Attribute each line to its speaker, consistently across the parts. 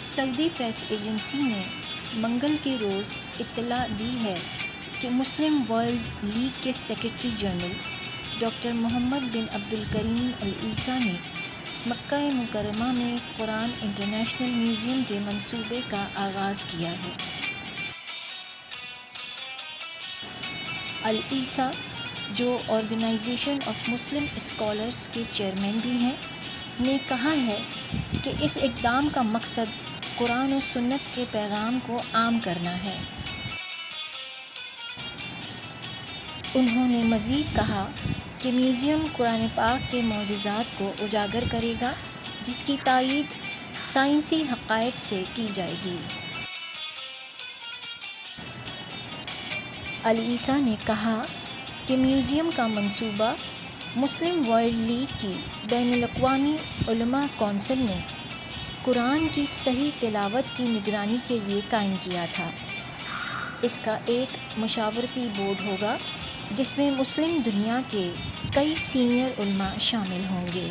Speaker 1: سعودی press agency نے منگل کے روز اطلاع دی ہے کہ مسلم ورلڈ لیگ کے سیکرٹری جنرل ڈاکٹر محمد بن عبدالکریم العیسیٰ نے مکہ مکرمہ میں قرآن انٹرنیشنل میوزیم کے منصوبے کا آغاز کیا ہے۔ العیسیٰ، جو آرگنائزیشن آف مسلم اسکالرز کے چیئرمین بھی ہیں، نے کہا ہے کہ اس اقدام کا مقصد قرآن و سنت کے پیغام کو عام کرنا ہے۔ انہوں نے مزید کہا کہ میوزیم قرآن پاک کے معجزات کو اجاگر کرے گا، جس کی تائید سائنسی حقائق سے کی جائے گی۔ العیسیٰ نے کہا کہ میوزیم کا منصوبہ مسلم ورلڈ لیگ کی بین الاقوامی علماء کونسل نے قرآن کی صحیح تلاوت کی نگرانی کے لیے قائم کیا تھا۔ اس کا ایک مشاورتی بورڈ ہوگا جس میں مسلم دنیا کے کئی سینئر علماء شامل ہوں گے۔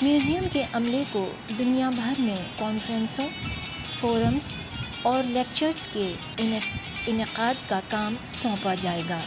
Speaker 1: میوزیم کے عملے کو دنیا بھر میں کانفرنسوں، فورمز اور لیکچرز کے انعقاد کا کام سونپا جائے گا۔